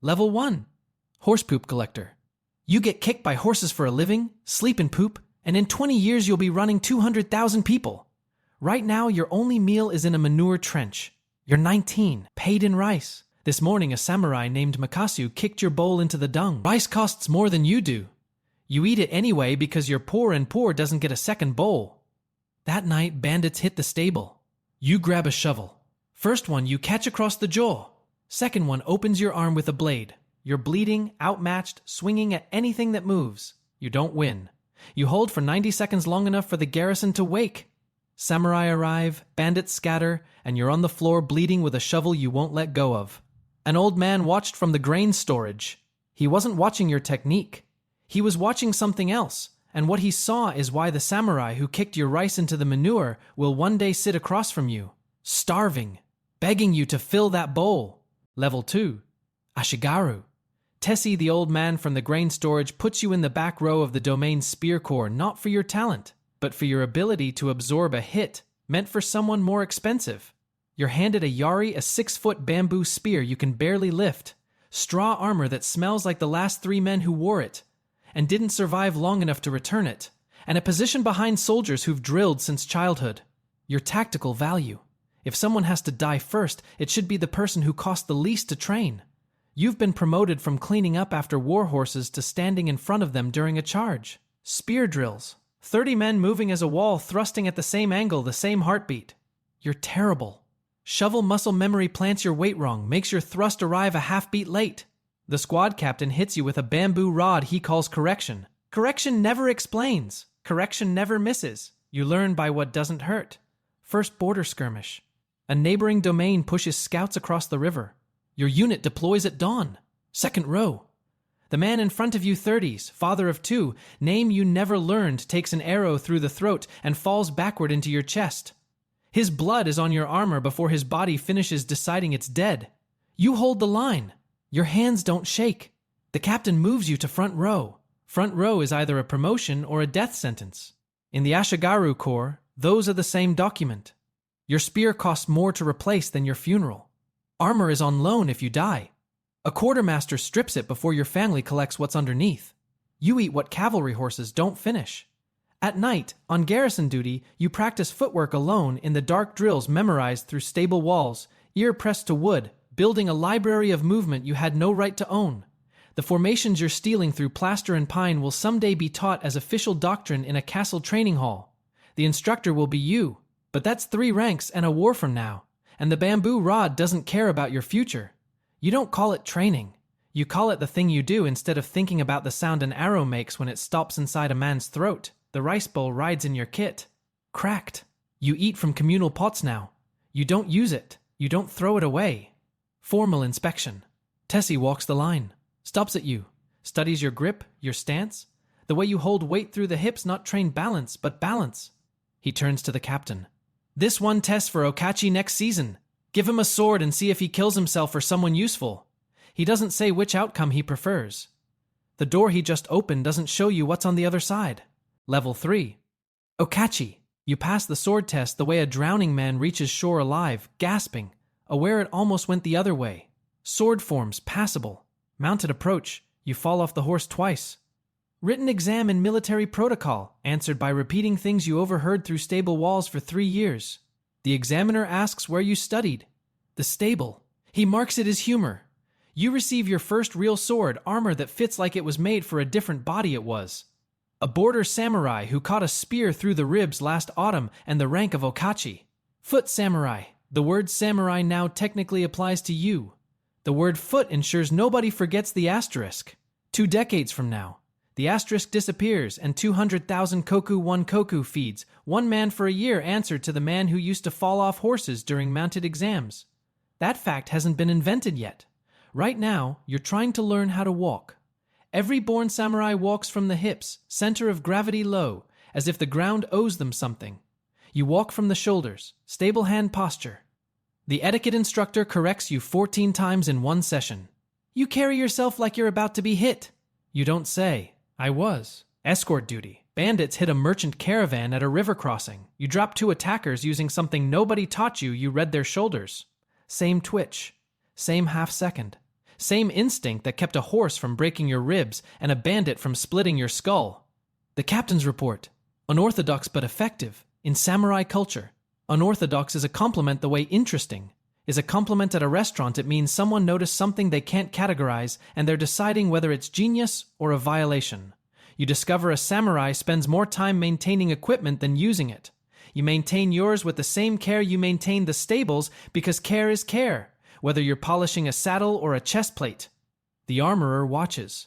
Level 1. Horse poop collector. You get kicked by horses for a living, sleep in poop, and in 20 years you'll be running 200,000 people. Right now, your only meal is in a manure trench. You're 19, paid in rice. This morning, a samurai named Makasu kicked your bowl into the dung. Rice costs more than you do. You eat it anyway because you're poor and poor doesn't get a second bowl. That night, bandits hit the stable. You grab a shovel. First one you catch across the jaw. Second one opens your arm with a blade. You're bleeding, outmatched, swinging at anything that moves. You don't win. You hold for 90 seconds long enough for the garrison to wake. Samurai arrive, bandits scatter, and you're on the floor bleeding with a shovel you won't let go of. An old man watched from the grain storage. He wasn't watching your technique. He was watching something else, and what he saw is why the samurai who kicked your rice into the manure will one day sit across from you, starving, begging you to fill that bowl. Level 2. Ashigaru. Tessie, the old man from the grain storage, puts you in the back row of the domain spear corps not for your talent, but for your ability to absorb a hit meant for someone more expensive. You're handed a yari, a 6-foot bamboo spear you can barely lift, straw armor that smells like the last 3 men who wore it, and didn't survive long enough to return it, and a position behind soldiers who've drilled since childhood. Your tactical value. If someone has to die first, it should be the person who cost the least to train. You've been promoted from cleaning up after war horses to standing in front of them during a charge. Spear drills. 30 men moving as a wall, thrusting at the same angle, the same heartbeat. You're terrible. Shovel muscle memory plants your weight wrong, makes your thrust arrive a half beat late. The squad captain hits you with a bamboo rod he calls correction. Correction never explains. Correction never misses. You learn by what doesn't hurt. First border skirmish. A neighboring domain pushes scouts across the river. Your unit deploys at dawn. Second row. The man in front of you, 30s, father of 2, name you never learned, takes an arrow through the throat and falls backward into your chest. His blood is on your armor before his body finishes deciding it's dead. You hold the line. Your hands don't shake. The captain moves you to front row. Front row is either a promotion or a death sentence. In the Ashigaru Corps, those are the same document. Your spear costs more to replace than your funeral. Armor is on loan if you die. A quartermaster strips it before your family collects what's underneath. You eat what cavalry horses don't finish. At night, on garrison duty, you practice footwork alone in the dark drills memorized through stable walls, ear pressed to wood, building a library of movement you had no right to own. The formations you're stealing through plaster and pine will someday be taught as official doctrine in a castle training hall. The instructor will be you, but that's 3 ranks and a war from now, and the bamboo rod doesn't care about your future. You don't call it training. You call it the thing you do instead of thinking about the sound an arrow makes when it stops inside a man's throat. The rice bowl rides in your kit. Cracked. You eat from communal pots now. You don't use it. You don't throw it away. Formal inspection. Tessie walks the line. Stops at you. Studies your grip, your stance. The way you hold weight through the hips, not train balance, but balance. He turns to the captain. This one test for Okachi next season. Give him a sword and see if he kills himself or someone useful. He doesn't say which outcome he prefers. The door he just opened doesn't show you what's on the other side. Level 3. Okachi. You pass the sword test the way a drowning man reaches shore alive, gasping, aware it almost went the other way. Sword forms passable. Mounted approach. You fall off the horse twice. Written exam in military protocol, answered by repeating things you overheard through stable walls for 3 years. The examiner asks where you studied. The stable. He marks it as humor. You receive your first real sword, armor that fits like it was made for a different body it was. A border samurai who caught a spear through the ribs last autumn and the rank of Okachi. Foot samurai. The word samurai now technically applies to you. The word foot ensures nobody forgets the asterisk. 2 decades from now, the asterisk disappears and 200,000 koku 1 koku feeds, 1 man for a year answered to the man who used to fall off horses during mounted exams. That fact hasn't been invented yet. Right now, you're trying to learn how to walk. Every born samurai walks from the hips, center of gravity low, as if the ground owes them something. You walk from the shoulders, stable hand posture. The etiquette instructor corrects you 14 times in 1 session. You carry yourself like you're about to be hit. You don't say, I was. Escort duty. Bandits hit a merchant caravan at a river crossing. You drop 2 attackers using something nobody taught you. You read their shoulders. Same twitch. Same half second. Same instinct that kept a horse from breaking your ribs and a bandit from splitting your skull. The captain's report. Unorthodox but effective. In samurai culture, unorthodox is a compliment the way interesting is a compliment at a restaurant. It means someone noticed something they can't categorize and they're deciding whether it's genius or a violation. You discover a samurai spends more time maintaining equipment than using it. You maintain yours with the same care you maintain the stables because care is care, whether you're polishing a saddle or a chest plate. The armorer watches.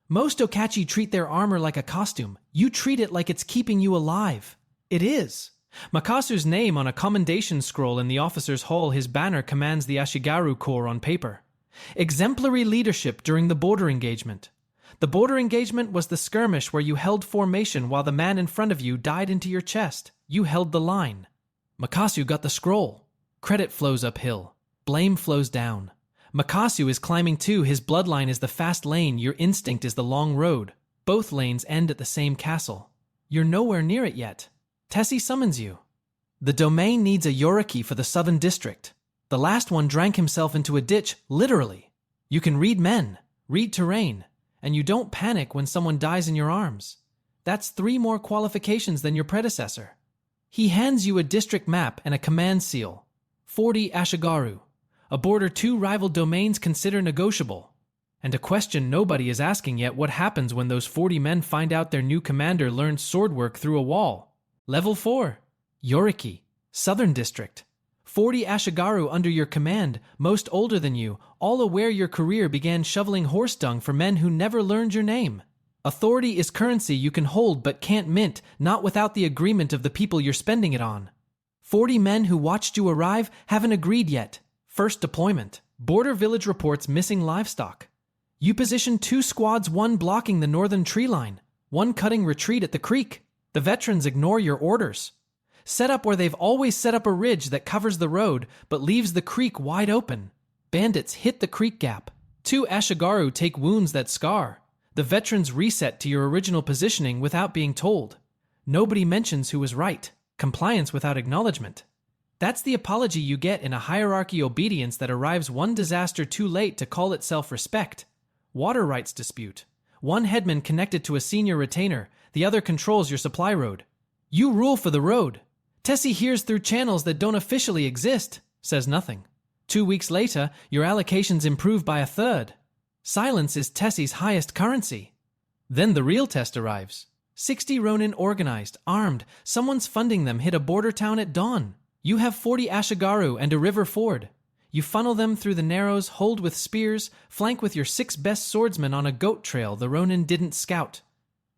Most Okachi treat their armor like a costume. You treat it like it's keeping you alive. It is. Makasu's name on a commendation scroll in the officer's hall, his banner commands the Ashigaru Corps on paper. Exemplary leadership during the border engagement. The border engagement was the skirmish where you held formation while the man in front of you died into your chest. You held the line. Makasu got the scroll. Credit flows uphill. Blame flows down. Makasu is climbing too. His bloodline is the fast lane. Your instinct is the long road. Both lanes end at the same castle. You're nowhere near it yet. Tessie summons you. The domain needs a yoriki for the southern district. The last one drank himself into a ditch, literally. You can read men, read terrain, and you don't panic when someone dies in your arms. That's 3 more qualifications than your predecessor. He hands you a district map and a command seal. 40 Ashigaru. A border 2 rival domains consider negotiable. And a question nobody is asking yet: what happens when those 40 men find out their new commander learned swordwork through a wall? Level 4. Yoriki. Southern District. 40 Ashigaru under your command, most older than you, all aware your career began shoveling horse dung for men who never learned your name. Authority is currency you can hold but can't mint, not without the agreement of the people you're spending it on. 40 men who watched you arrive haven't agreed yet. First deployment. Border village reports missing livestock. You position 2 squads, 1 blocking the northern tree line, 1 cutting retreat at the creek. The veterans ignore your orders. Set up where they've always set up a ridge that covers the road but leaves the creek wide open. Bandits hit the creek gap. 2 Ashigaru take wounds that scar. The veterans reset to your original positioning without being told. Nobody mentions who was right. Compliance without acknowledgement. That's the apology you get in a hierarchy obedience that arrives one disaster too late to call itself respect. Water rights dispute. 1 headman connected to a senior retainer, the other controls your supply road. You rule for the road. Tessie hears through channels that don't officially exist, says nothing. 2 weeks later, your allocations improve by 1/3. Silence is Tessie's highest currency. Then the real test arrives. 60 Ronin organized, armed, someone's funding them, hit a border town at dawn. You have 40 Ashigaru and a river ford. You funnel them through the narrows, hold with spears, flank with your 6 best swordsmen on a goat trail the Ronin didn't scout.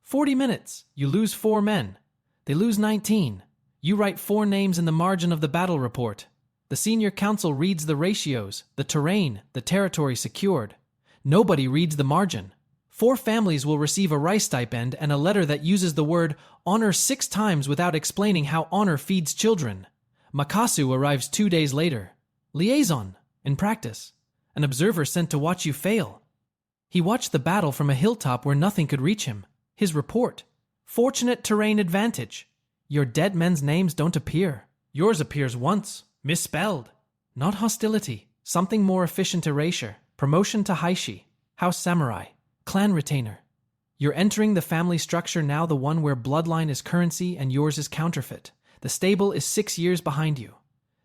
40 minutes. You lose 4 men. They lose 19. You write 4 names in the margin of the battle report. The senior council reads the ratios, the terrain, the territory secured. Nobody reads the margin. 4 families will receive a rice stipend and a letter that uses the word honor 6 times without explaining how honor feeds children. Makasu arrives 2 days later. Liaison, in practice. An observer sent to watch you fail. He watched the battle from a hilltop where nothing could reach him. His report. Fortunate terrain advantage. Your dead men's names don't appear. Yours appears once, misspelled. Not hostility, something more efficient erasure. Promotion to Haishi. House Samurai. Clan retainer. You're entering the family structure now, the one where bloodline is currency and yours is counterfeit. The stable is 6 years behind you.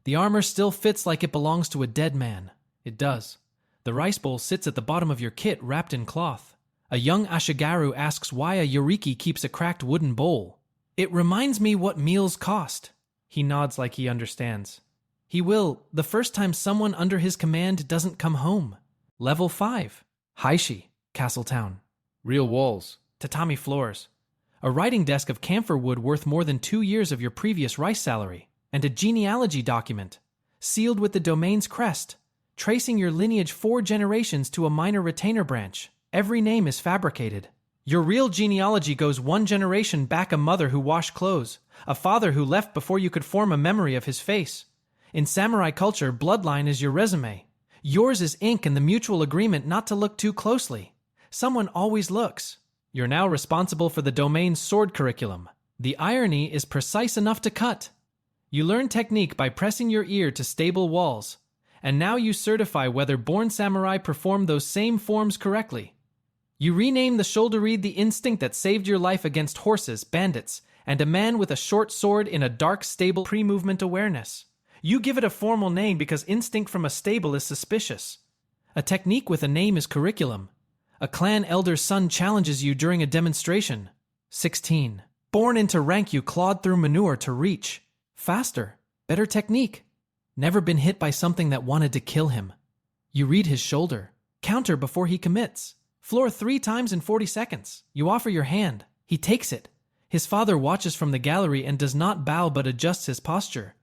The armor still fits like it belongs to a dead man. It does. The rice bowl sits at the bottom of your kit wrapped in cloth. A young Ashigaru asks why a yoriki keeps a cracked wooden bowl. It reminds me what meals cost. He nods like he understands. He will, the first time someone under his command doesn't come home. Level 5. Haishi, Castle Town. Real walls. Tatami floors. A writing desk of camphor wood worth more than 2 years of your previous rice salary. And a genealogy document, sealed with the domain's crest, tracing your lineage 4 generations to a minor retainer branch. Every name is fabricated. Your real genealogy goes 1 generation back: a mother who washed clothes, a father who left before you could form a memory of his face. In samurai culture, bloodline is your resume. Yours is ink and the mutual agreement not to look too closely. Someone always looks. You're now responsible for the domain's sword curriculum. The irony is precise enough to cut. You learn technique by pressing your ear to stable walls. and now you certify whether born samurai perform those same forms correctly. You rename the shoulder reed the instinct that saved your life against horses, bandits, and a man with a short sword in a dark stable pre-movement awareness. You give it a formal name because instinct from a stable is suspicious. A technique with a name is curriculum. A clan elder's son challenges you during a demonstration. 16. Born into rank, you clawed through manure to reach. Faster. Better technique. Never been hit by something that wanted to kill him. You read his shoulder. Counter before he commits. Floor 3 times in 40 seconds. You offer your hand. He takes it. His father watches from the gallery and does not bow but adjusts his posture.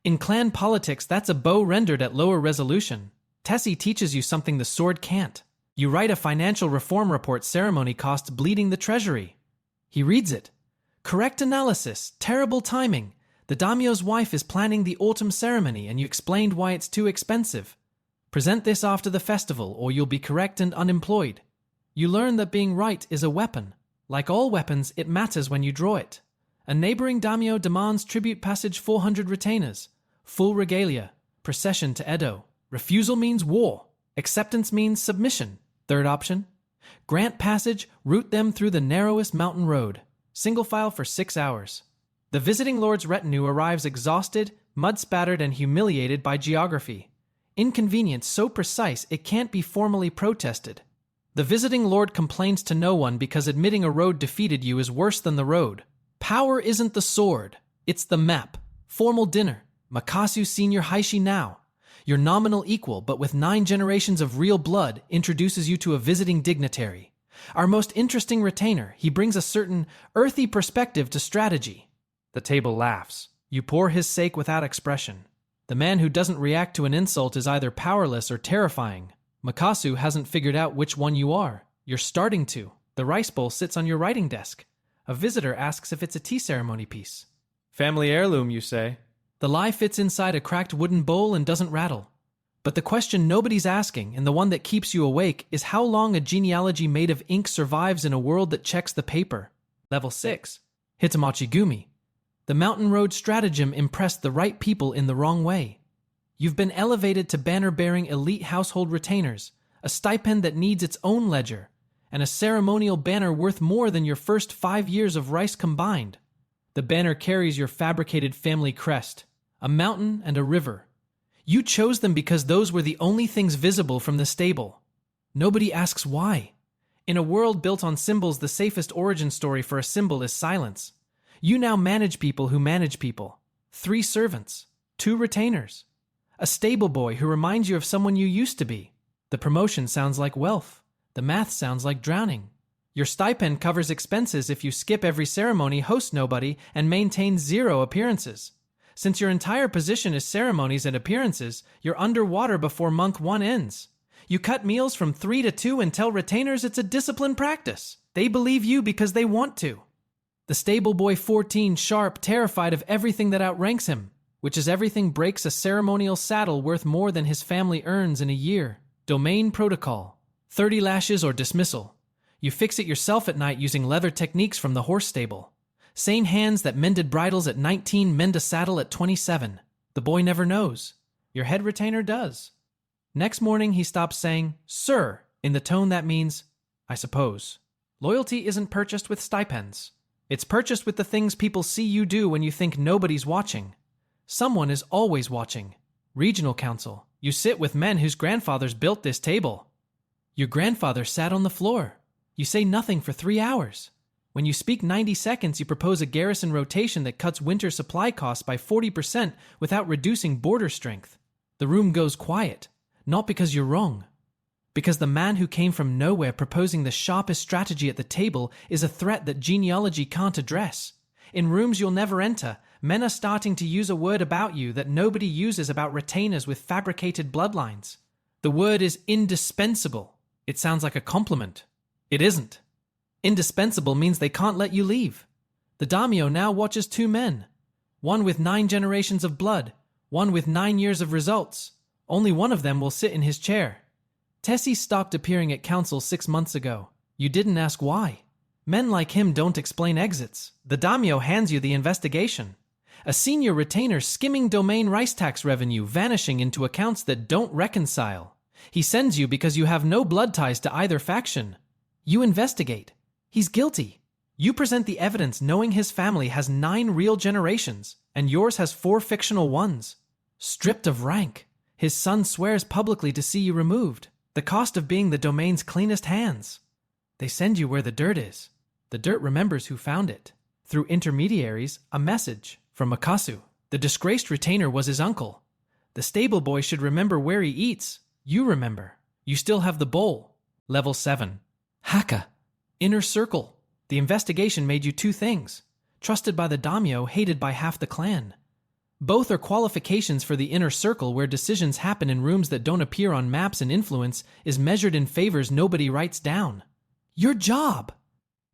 In clan politics, that's a bow rendered at lower resolution. Tessie teaches you something the sword can't. You write a financial reform report, ceremony costs bleeding the treasury. He reads it. Correct analysis, terrible timing. The daimyo's wife is planning the autumn ceremony and you explained why it's too expensive. Present this after the festival or you'll be correct and unemployed. You learn that being right is a weapon. Like all weapons, it matters when you draw it. A neighboring daimyo demands tribute passage 400 retainers. Full regalia. Procession to Edo. Refusal means war. Acceptance means submission. Third option. Grant passage, route them through the narrowest mountain road. Single file for 6 hours. The visiting lord's retinue arrives exhausted, mud-spattered, and humiliated by geography. Inconvenience so precise it can't be formally protested. The visiting lord complains to no one because admitting a road defeated you is worse than the road. Power isn't the sword, it's the map. Formal dinner. Makasu Senior Haishi now. Your nominal equal, but with 9 generations of real blood, introduces you to a visiting dignitary. Our most interesting retainer, he brings a certain earthy perspective to strategy. The table laughs. You pour his sake without expression. The man who doesn't react to an insult is either powerless or terrifying. Makasu hasn't figured out which one you are. You're starting to. The rice bowl sits on your writing desk. A visitor asks if it's a tea ceremony piece. Family heirloom, you say. The lie fits inside a cracked wooden bowl and doesn't rattle. But the question nobody's asking, and the one that keeps you awake, is how long a genealogy made of ink survives in a world that checks the paper. Level 6. Hitamachi Gumi. The mountain road stratagem impressed the right people in the wrong way. You've been elevated to banner-bearing elite household retainers, a stipend that needs its own ledger, and a ceremonial banner worth more than your first 5 years of rice combined. The banner carries your fabricated family crest, a mountain and a river. You chose them because those were the only things visible from the stable. Nobody asks why. In a world built on symbols, the safest origin story for a symbol is silence. You now manage people who manage people. 3 servants, 2 retainers, a stable boy who reminds you of someone you used to be. The promotion sounds like wealth. The math sounds like drowning. Your stipend covers expenses if you skip every ceremony, host nobody, and maintain 0 appearances. Since your entire position is ceremonies and appearances, you're underwater before month 1 ends. You cut meals from 3 to 2 and tell retainers it's a disciplined practice. They believe you because they want to. The stable boy 14, sharp, terrified of everything that outranks him, which is everything breaks a ceremonial saddle worth more than his family earns in a year. Domain protocol. 30 lashes or dismissal. You fix it yourself at night using leather techniques from the horse stable. Same hands that mended bridles at 19 mend a saddle at 27. The boy never knows. Your head retainer does. Next morning he stops saying, "Sir," in the tone that means, "I suppose." Loyalty isn't purchased with stipends. It's purchased with the things people see you do when you think nobody's watching. Someone is always watching. Regional council. You sit with men whose grandfathers built this table. Your grandfather sat on the floor. You say nothing for 3 hours. When you speak 90 seconds, you propose a garrison rotation that cuts winter supply costs by 40% without reducing border strength. The room goes quiet, not because you're wrong. Because the man who came from nowhere proposing the sharpest strategy at the table is a threat that genealogy can't address. In rooms you'll never enter, men are starting to use a word about you that nobody uses about retainers with fabricated bloodlines. The word is indispensable. It sounds like a compliment. It isn't. Indispensable means they can't let you leave. The daimyo now watches 2 men. One with 9 generations of blood, one with 9 years of results. Only one of them will sit in his chair. Tessie stopped appearing at council 6 months ago. You didn't ask why. Men like him don't explain exits. The daimyo hands you the investigation. A senior retainer skimming domain rice tax revenue vanishing into accounts that don't reconcile. He sends you because you have no blood ties to either faction. You investigate. He's guilty. You present the evidence knowing his family has 9 real generations, and yours has 4 fictional ones. Stripped of rank, his son swears publicly to see you removed. The cost of being the domain's cleanest hands. They send you where the dirt is. The dirt remembers who found it. Through intermediaries, a message from Makasu. The disgraced retainer was his uncle. The stable boy should remember where he eats. You remember. You still have the bowl. Level 7. Haka. Inner circle. The investigation made you 2 things. Trusted by the Daimyo, hated by half the clan. Both are qualifications for the inner circle where decisions happen in rooms that don't appear on maps, and influence is measured in favors nobody writes down. Your job.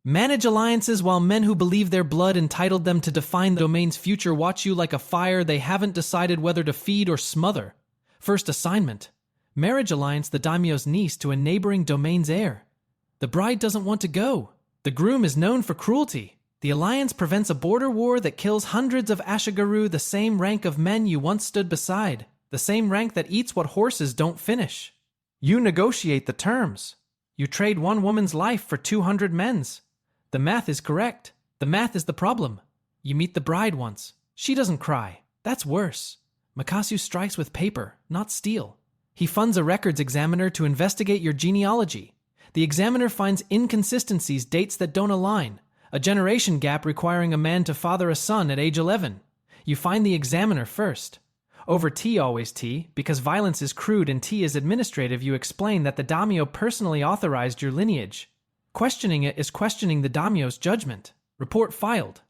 Manage alliances while men who believe their blood entitled them to define the domain's future watch you like a fire they haven't decided whether to feed or smother. First assignment. Marriage alliance the daimyo's niece to a neighboring domain's heir. The bride doesn't want to go. The groom is known for cruelty. The alliance prevents a border war that kills hundreds of Ashigaru, the same rank of men you once stood beside, the same rank that eats what horses don't finish. You negotiate the terms. You trade 1 woman's life for 200 men's. The math is correct. The math is the problem. You meet the bride once. She doesn't cry. That's worse. Makasu strikes with paper, not steel. He funds a records examiner to investigate your genealogy. The examiner finds inconsistencies, dates that don't align, a generation gap requiring a man to father a son at age 11. You find the examiner first. Over tea, always tea, because violence is crude and tea is administrative. You explain that the daimyo personally authorized your lineage. Questioning it is questioning the daimyo's judgment. Report filed.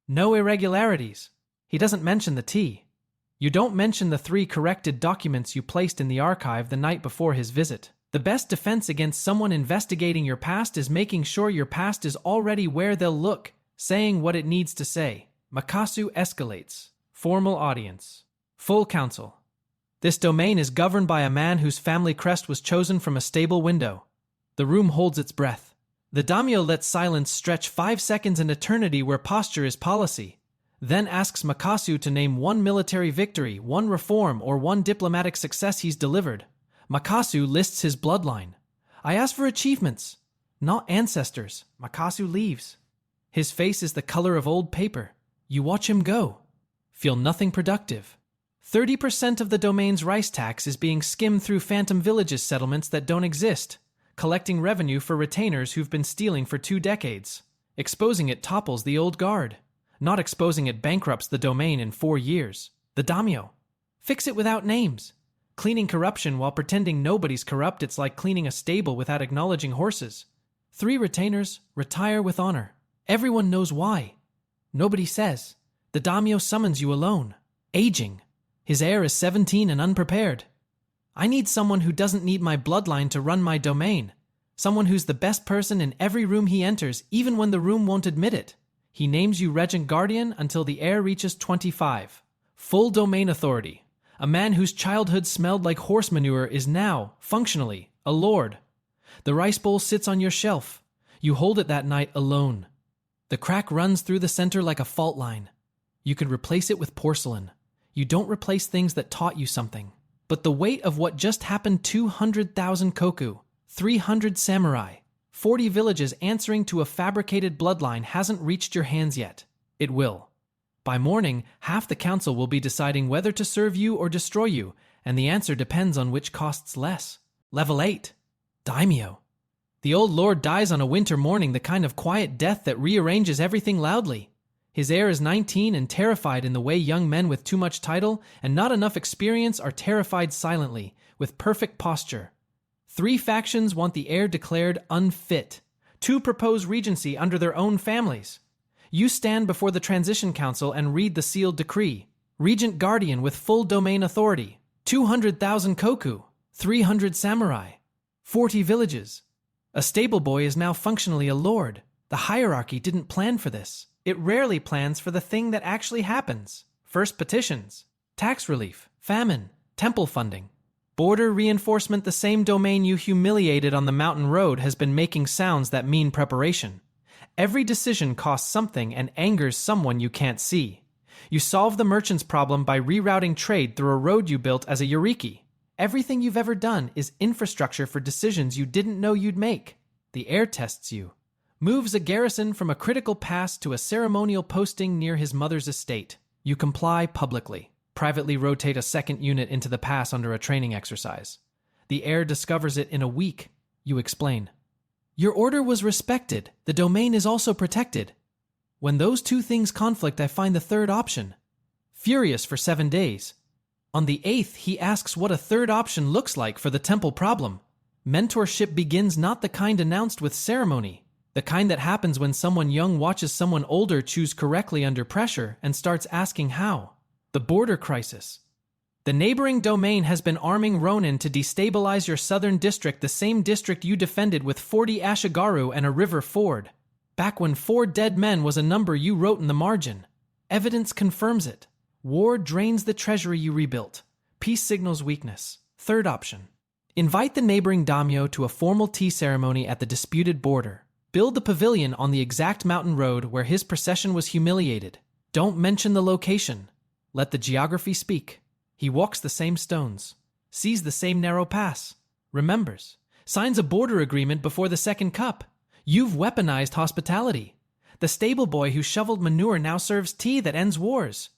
No irregularities. He doesn't mention the tea. You don't mention the 3 corrected documents you placed in the archive the night before his visit. The best defense against someone investigating your past is making sure your past is already where they'll look, saying what it needs to say. Makasu escalates. Formal audience. Full council. This domain is governed by a man whose family crest was chosen from a stable window. The room holds its breath. The daimyo lets silence stretch 5 seconds, an eternity where posture is policy. Then asks Makasu to name 1 military victory, 1 reform, or 1 diplomatic success he's delivered. Makasu lists his bloodline. I ask for achievements, not ancestors. Makasu leaves. His face is the color of old paper. You watch him go. Feel nothing productive. 30% of the domain's rice tax is being skimmed through phantom villages settlements that don't exist, collecting revenue for retainers who've been stealing for 2 decades. Exposing it topples the old guard. Not exposing it bankrupts the domain in 4 years. The daimyo. Fix it without names. Cleaning corruption while pretending nobody's corrupt, it's like cleaning a stable without acknowledging horses. 3 retainers retire with honor. Everyone knows why. Nobody says. The daimyo summons you alone. Aging. His heir is 17 and unprepared. I need someone who doesn't need my bloodline to run my domain. Someone who's the best person in every room he enters, even when the room won't admit it. He names you regent guardian until the heir reaches 25. Full domain authority. A man whose childhood smelled like horse manure is now, functionally, a lord. The rice bowl sits on your shelf. You hold it that night alone. The crack runs through the center like a fault line. You could replace it with porcelain. You don't replace things that taught you something. But the weight of what just happened, 200,000 koku, 300 samurai, 40 villages answering to a fabricated bloodline, hasn't reached your hands yet. It will. By morning, half the council will be deciding whether to serve you or destroy you, and the answer depends on which costs less. Level 8. Daimyo. The old lord dies on a winter morning, the kind of quiet death that rearranges everything loudly. His heir is 19 and terrified in the way young men with too much title and not enough experience are terrified silently, with perfect posture. 3 factions want the heir declared unfit. 2 propose regency under their own families. You stand before the transition council and read the sealed decree. Regent guardian with full domain authority. 200,000 koku. 300 samurai. 40 villages. A stable boy is now functionally a lord. The hierarchy didn't plan for this. It rarely plans for the thing that actually happens. First petitions, tax relief, famine, temple funding, border reinforcement. The same domain you humiliated on the mountain road has been making sounds that mean preparation. Every decision costs something and angers someone you can't see. You solve the merchant's problem by rerouting trade through a road you built as a Eureki. Everything you've ever done is infrastructure for decisions you didn't know you'd make. The heir tests you. Moves a garrison from a critical pass to a ceremonial posting near his mother's estate. You comply publicly. Privately rotate a second unit into the pass under a training exercise. The heir discovers it in a week. You explain. Your order was respected. The domain is also protected. When those two things conflict, I find the third option. Furious for 7 days. On the 8th, he asks what a third option looks like for the temple problem. Mentorship begins, not the kind announced with ceremony, the kind that happens when someone young watches someone older choose correctly under pressure and starts asking how. The border crisis. The neighboring domain has been arming Ronin to destabilize your southern district, the same district you defended with 40 Ashigaru and a river ford. Back when 4 dead men was a number you wrote in the margin. Evidence confirms it. War drains the treasury you rebuilt. Peace signals weakness. Third option. Invite the neighboring daimyo to a formal tea ceremony at the disputed border. Build the pavilion on the exact mountain road where his procession was humiliated. Don't mention the location. Let the geography speak. He walks the same stones. Sees the same narrow pass. Remembers. Signs a border agreement before the second cup. You've weaponized hospitality. The stable boy who shoveled manure now serves tea that ends wars.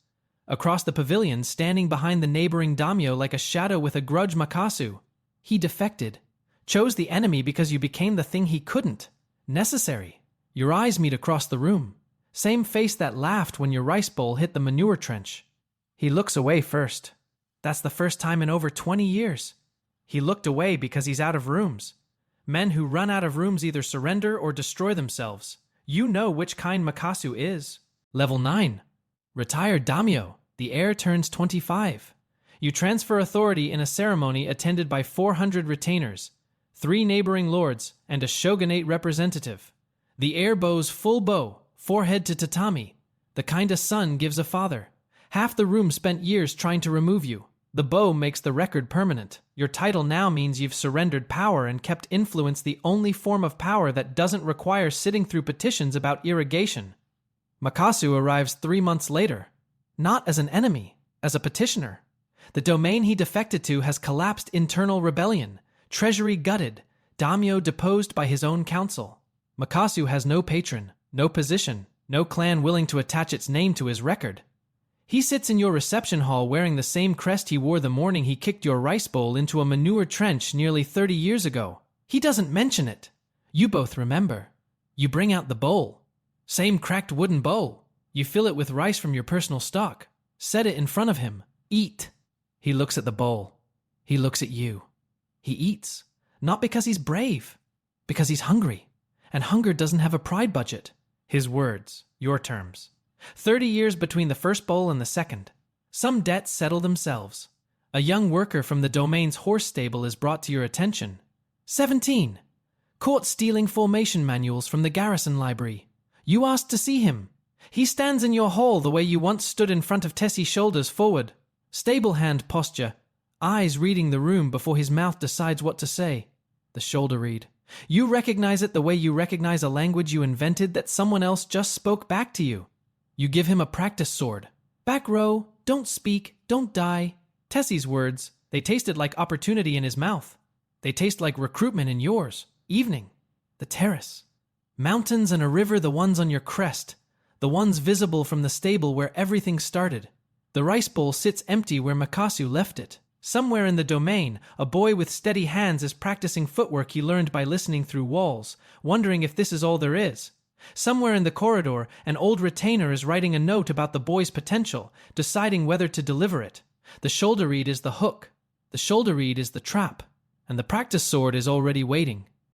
Across the pavilion, standing behind the neighboring daimyo like a shadow with a grudge, Makasu. He defected. Chose the enemy because you became the thing he couldn't. Necessary. Your eyes meet across the room. Same face that laughed when your rice bowl hit the manure trench. He looks away first. That's the first time in over 20 years. He looked away because he's out of rooms. Men who run out of rooms either surrender or destroy themselves. You know which kind Makasu is. Level 9. Retired daimyo. The heir turns 25. You transfer authority in a ceremony attended by 400 retainers, 3 neighboring lords, and a shogunate representative. The heir bows full bow, forehead to tatami, the kind a son gives a father. Half the room spent years trying to remove you. The bow makes the record permanent. Your title now means you've surrendered power and kept influence, the only form of power that doesn't require sitting through petitions about irrigation. Makasu arrives 3 months later. Not as an enemy, as a petitioner. The domain he defected to has collapsed. Internal rebellion. Treasury gutted. Daimyo deposed by his own council. Makasu has no patron, no position, no clan willing to attach its name to his record. He sits in your reception hall wearing the same crest he wore the morning he kicked your rice bowl into a manure trench nearly 30 years ago. He doesn't mention it. You both remember. You bring out the bowl. Same cracked wooden bowl. You fill it with rice from your personal stock. Set it in front of him. Eat. He looks at the bowl. He looks at you. He eats. Not because he's brave. Because he's hungry. And hunger doesn't have a pride budget. His words. Your terms. 30 years between the first bowl and the second. Some debts settle themselves. A young worker from the domain's horse stable is brought to your attention. 17. Caught stealing formation manuals from the garrison library. You asked to see him. He stands in your hall the way you once stood in front of Tessie, shoulders forward. Stable hand posture. Eyes reading the room before his mouth decides what to say. The shoulder read. You recognize it the way you recognize a language you invented that someone else just spoke back to you. You give him a practice sword. Back row, don't speak, don't die. Tessie's words, they tasted like opportunity in his mouth. They taste like recruitment in yours. Evening. The terrace. Mountains and a river, the ones on your crest. The ones visible from the stable where everything started. The rice bowl sits empty where Makasu left it. Somewhere in the domain, a boy with steady hands is practicing footwork he learned by listening through walls, wondering if this is all there is. Somewhere in the corridor, an old retainer is writing a note about the boy's potential, deciding whether to deliver it. The shoulder reed is the hook. The shoulder reed is the trap. And the practice sword is already waiting.